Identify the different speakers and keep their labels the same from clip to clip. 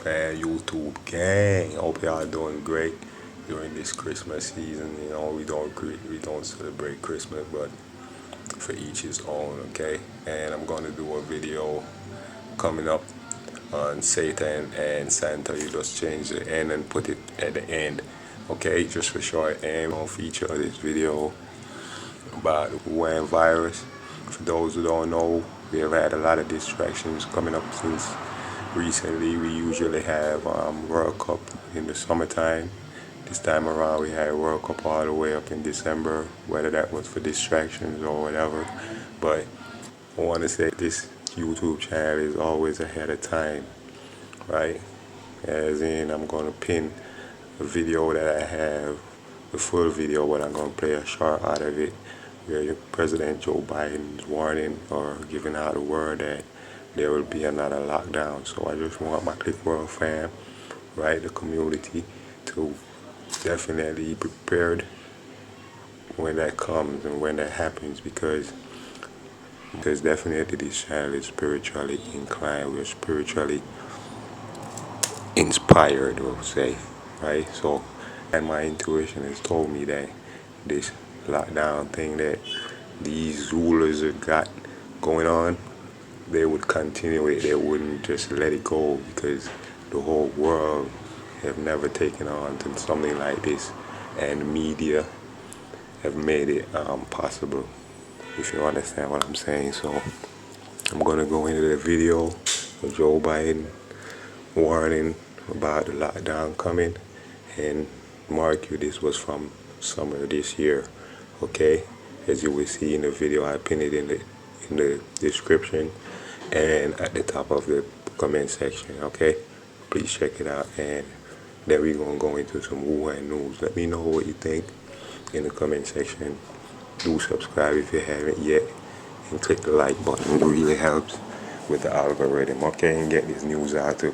Speaker 1: fan YouTube gang. Hope y'all doing great during this Christmas season. You know, we don't celebrate Christmas, but for each his own, okay? And I'm gonna do a video coming up on Satan and Santa. You just change the end and put it at the end, okay? Just for short. And I'll feature this video about the Wuhan virus. For those who don't know, we have had a lot of distractions coming up since recently. We usually have World Cup in the summertime. This time around we had World Cup all the way up in December, whether that was for distractions or whatever. But I want to say this YouTube channel is always ahead of time, right? As in, I'm going to pin a video that I have, the full video, but I'm going to play a short out of it where President Joe Biden is warning or giving out a word that there will be another lockdown. So I just want my Click World fam, right, the community, to definitely be prepared when that comes and when that happens, because definitely this channel is spiritually inclined. We're spiritually inspired, we'll say, right? So, and my intuition has told me that this lockdown thing that these rulers have got going on, they would continue it. They wouldn't just let it go, because the whole world have never taken on to something like this, and the media have made it possible, if you understand what I'm saying. So I'm gonna go into the video of Joe Biden warning about the lockdown coming, and mark you, this was from summer this year, okay? As you will see in the video, I pinned it in the description and at the top of the comment section, okay? Please check it out, and then we're gonna go into some Wuhan news. Let me know what you think in the comment section. Do subscribe if you haven't yet, and click the like button. It really helps with the algorithm, okay? And get this news out to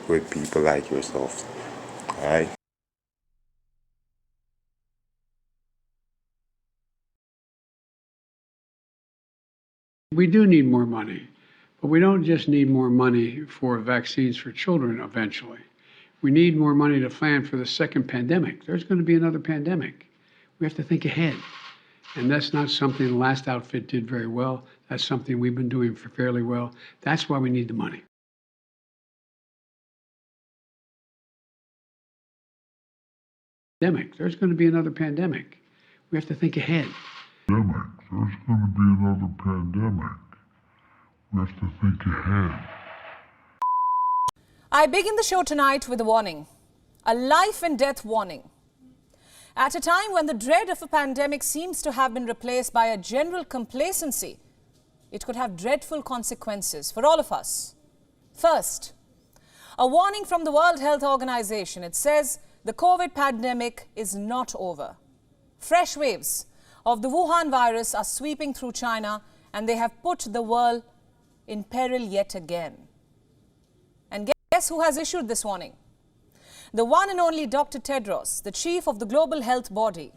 Speaker 1: good people like yourself. Alright?
Speaker 2: We do need more money, but we don't just need more money for vaccines for children eventually. We need more money to plan for the second pandemic. There's going to be another pandemic. We have to think ahead. And that's not something the last outfit did very well. That's something we've been doing fairly well. That's why we need the money. There's going to be another pandemic. We have to think ahead.
Speaker 3: There's going to be another pandemic. We have to think ahead.
Speaker 4: I begin the show tonight with a warning, a life and death warning. At a time when the dread of a pandemic seems to have been replaced by a general complacency, it could have dreadful consequences for all of us. First, a warning from the World Health Organization. It says the COVID pandemic is not over. Fresh waves of the Wuhan virus are sweeping through China, and they have put the world in peril yet again. And guess who has issued this warning? The one and only Dr. Tedros, the chief of the global health body,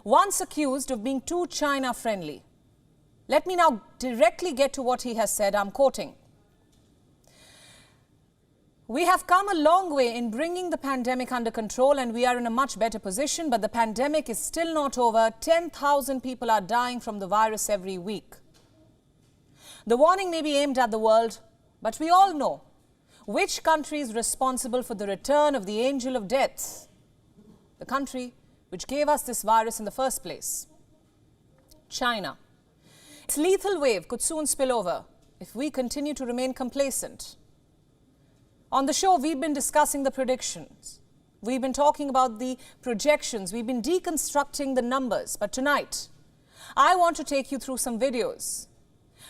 Speaker 4: once accused of being too China-friendly. Let me now directly get to what he has said. I'm quoting. We have come a long way in bringing the pandemic under control, and we are in a much better position, but the pandemic is still not over. 10,000 people are dying from the virus every week. The warning may be aimed at the world, but we all know which country is responsible for the return of the angel of death? The country which gave us this virus in the first place. China. Its lethal wave could soon spill over if we continue to remain complacent. On the show, we've been discussing the predictions. We've been talking about the projections. We've been deconstructing the numbers. But tonight, I want to take you through some videos.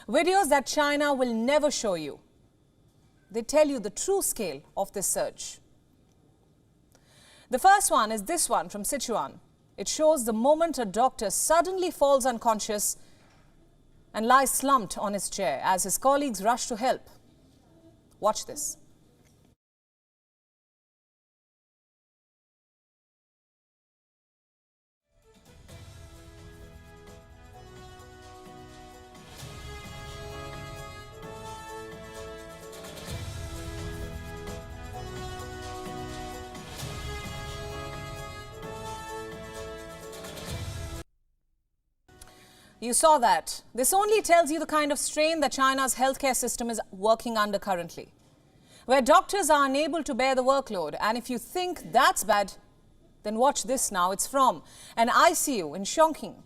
Speaker 4: Videos that China will never show you. They tell you the true scale of this surge. The first one is this one from Sichuan. It shows the moment a doctor suddenly falls unconscious and lies slumped on his chair as his colleagues rush to help. Watch this. You saw that. This only tells you the kind of strain that China's healthcare system is working under currently, where doctors are unable to bear the workload. And if you think that's bad, then watch this now. It's from an ICU in Chongqing,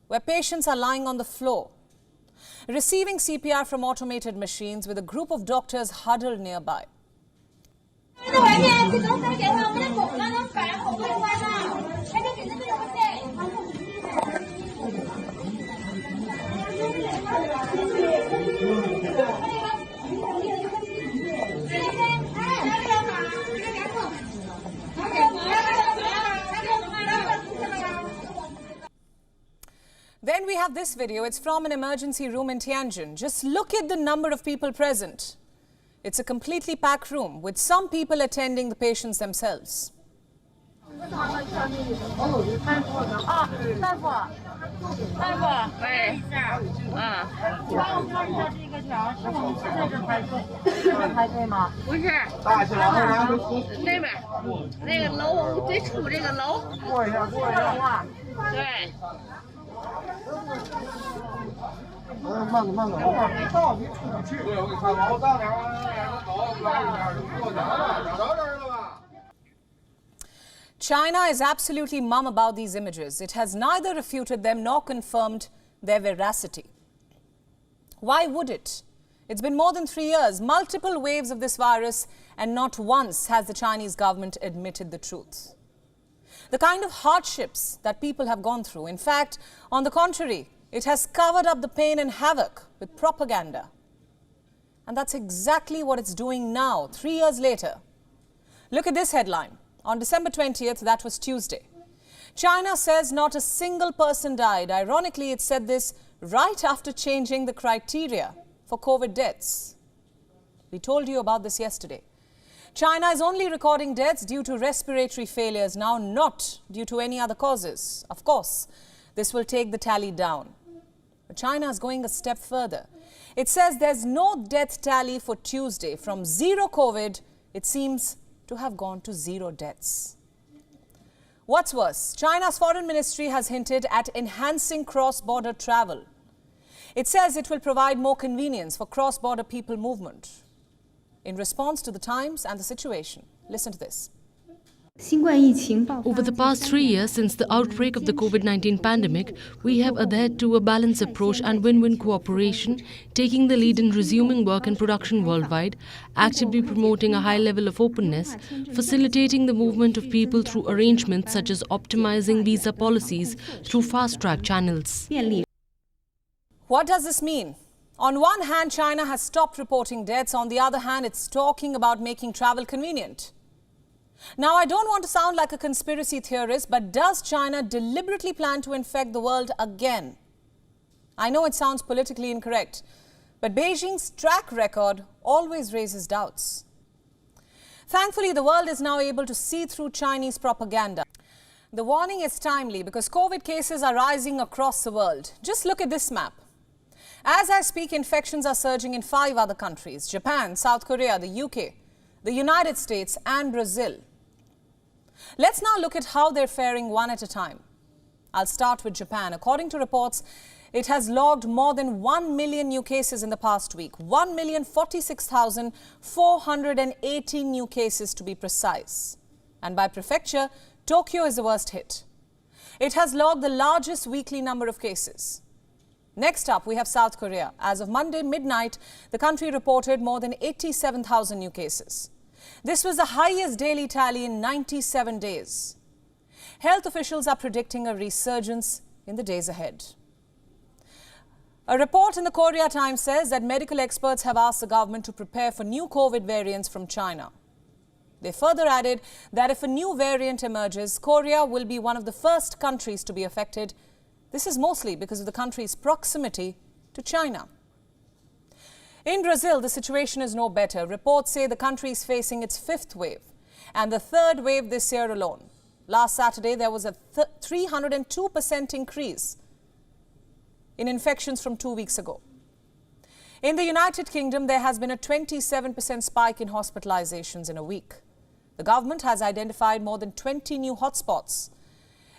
Speaker 4: where patients are lying on the floor, receiving CPR from automated machines with a group of doctors huddled nearby. Then we have this video. It's from an emergency room in Tianjin. Just look at the number of people present. It's a completely packed room with some people attending the patients themselves. China is absolutely mum about these images. It has neither refuted them nor confirmed their veracity. Why would it? It's been more than 3 years, multiple waves of this virus, and not once has the Chinese government admitted the truth. The kind of hardships that people have gone through. In fact, on the contrary, it has covered up the pain and havoc with propaganda. And that's exactly what it's doing now, 3 years later. Look at this headline. On December 20th, that was Tuesday. China says not a single person died. Ironically, it said this right after changing the criteria for COVID deaths. We told you about this yesterday. China is only recording deaths due to respiratory failures now, not due to any other causes. Of course, this will take the tally down. But China is going a step further. It says there's no death tally for Tuesday. From zero COVID, it seems to have gone to zero deaths. What's worse, China's foreign ministry has hinted at enhancing cross-border travel. It says it will provide more convenience for cross-border people movement in response to the times and the situation. Listen to this.
Speaker 5: Over the past 3 years since the outbreak of the COVID-19 pandemic, we have adhered to a balanced approach and win-win cooperation, taking the lead in resuming work and production worldwide, actively promoting a high level of openness, facilitating the movement of people through arrangements such as optimizing visa policies through fast-track channels.
Speaker 4: What does this mean? On one hand, China has stopped reporting deaths. On the other hand, it's talking about making travel convenient. Now, I don't want to sound like a conspiracy theorist, but does China deliberately plan to infect the world again? I know it sounds politically incorrect, but Beijing's track record always raises doubts. Thankfully, the world is now able to see through Chinese propaganda. The warning is timely because COVID cases are rising across the world. Just look at this map. As I speak, infections are surging in 5 other countries: Japan, South Korea, the UK, the United States and Brazil. Let's now look at how they're faring one at a time. I'll start with Japan. According to reports, it has logged more than 1 million new cases in the past week. 1,046,418 new cases to be precise. And by prefecture, Tokyo is the worst hit. It has logged the largest weekly number of cases. Next up, we have South Korea. As of Monday midnight, the country reported more than 87,000 new cases. This was the highest daily tally in 97 days. Health officials are predicting a resurgence in the days ahead. A report in the Korea Times says that medical experts have asked the government to prepare for new COVID variants from China. They further added that if a new variant emerges, Korea will be one of the first countries to be affected. This is mostly because of the country's proximity to China. In Brazil, the situation is no better. Reports say the country is facing its 5th wave and the 3rd wave this year alone. Last Saturday, there was a 302% increase in infections from 2 weeks ago. In the United Kingdom, there has been a 27% spike in hospitalizations in a week. The government has identified more than 20 new hotspots.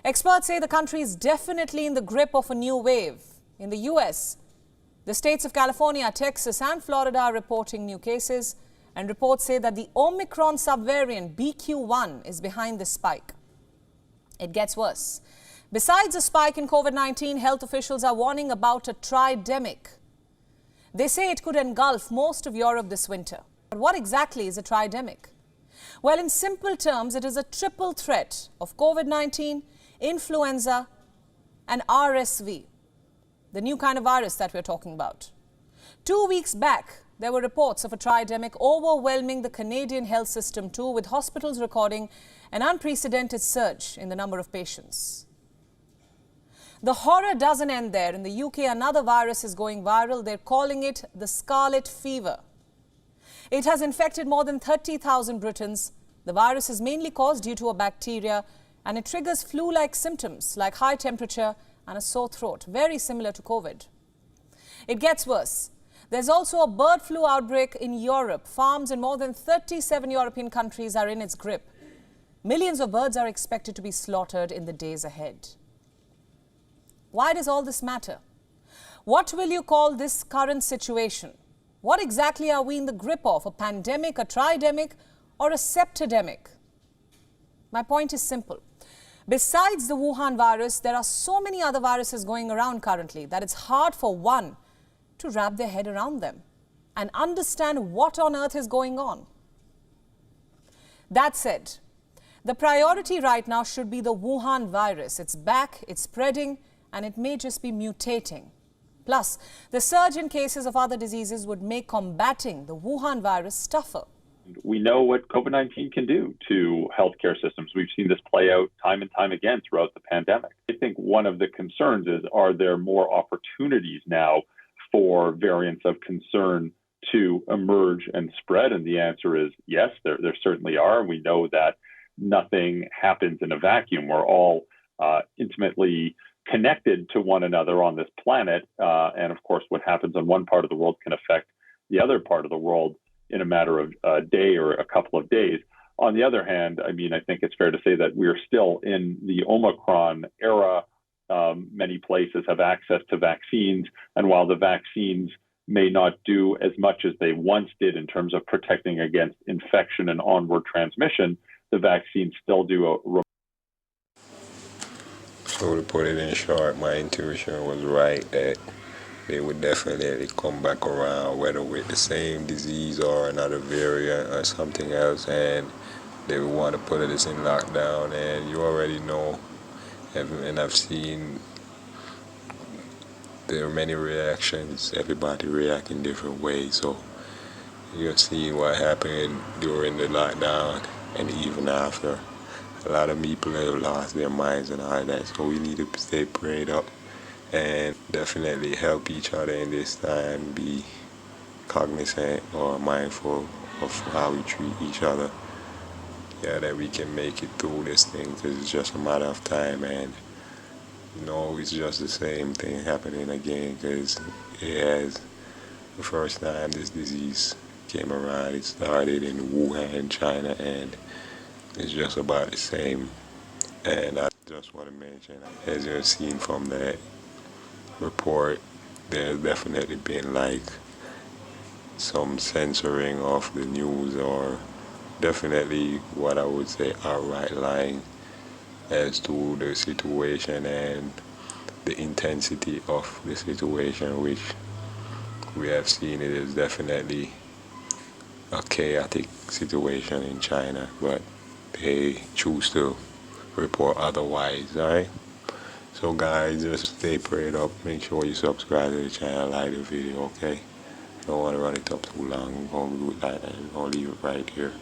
Speaker 4: Experts say the country is definitely in the grip of a new wave. In the US, the states of California, Texas and Florida are reporting new cases, and reports say that the Omicron subvariant BQ.1 is behind this spike. It gets worse. Besides a spike in COVID-19, health officials are warning about a tridemic. They say it could engulf most of Europe this winter. But what exactly is a tridemic? Well, in simple terms, it is a triple threat of COVID-19, influenza and RSV, the new kind of virus that we're talking about. 2 weeks back, there were reports of a tridemic overwhelming the Canadian health system too, with hospitals recording an unprecedented surge in the number of patients. The horror doesn't end there. In the UK, another virus is going viral. They're calling it the scarlet fever. It has infected more than 30,000 Britons. The virus is mainly caused due to a bacteria, and it triggers flu-like symptoms like high temperature and a sore throat, very similar to COVID. It gets worse. There's also a bird flu outbreak in Europe. Farms in more than 37 European countries are in its grip. Millions of birds are expected to be slaughtered in the days ahead. Why does all this matter? What will you call this current situation? What exactly are we in the grip of? A pandemic, a tridemic, or a septidemic? My point is simple. Besides the Wuhan virus, there are so many other viruses going around currently that it's hard for one to wrap their head around them and understand what on earth is going on. That said, the priority right now should be the Wuhan virus. It's back, it's spreading, and it may just be mutating. Plus, the surge in cases of other diseases would make combating the Wuhan virus tougher.
Speaker 6: We know what COVID-19 can do to healthcare systems. We've seen this play out time and time again throughout the pandemic. I think one of the concerns is, are there more opportunities now for variants of concern to emerge and spread? And the answer is yes, there certainly are. We know that nothing happens in a vacuum. We're all intimately connected to one another on this planet. And of course, what happens in one part of the world can affect the other part of the world in a matter of a day or a couple of days. On the other hand, I mean, I think it's fair to say that we're still in the Omicron era. Many places have access to vaccines. And while the vaccines may not do as much as they once did in terms of protecting against infection and onward transmission, the vaccines still do a.
Speaker 1: So to put it in short, my intuition was right that they would definitely come back around, whether with the same disease or another variant or something else, and they would want to put us in lockdown. And you already know, and I've seen there are many reactions, everybody react in different ways. So you're seeing what happened during the lockdown and even after. A lot of people have lost their minds and all that, so we need to stay prayed up and definitely help each other in this time, be cognizant or mindful of how we treat each other. Yeah, that we can make it through this thing, because it's just a matter of time, and you know, it's just the same thing happening again, because it has, the first time this disease came around, it started in Wuhan, China, and it's just about the same. And I just want to mention, as you've seen from that report, there's definitely been like some censoring of the news, or definitely what I would say outright lying as to the situation and the intensity of the situation, which we have seen. It is definitely a chaotic situation in China, but they choose to report otherwise. Alright, so guys, just stay prayed up, make sure you subscribe to the channel, like the video, okay? Don't want to run it up too long. I'm going to do that and I'll leave it right here.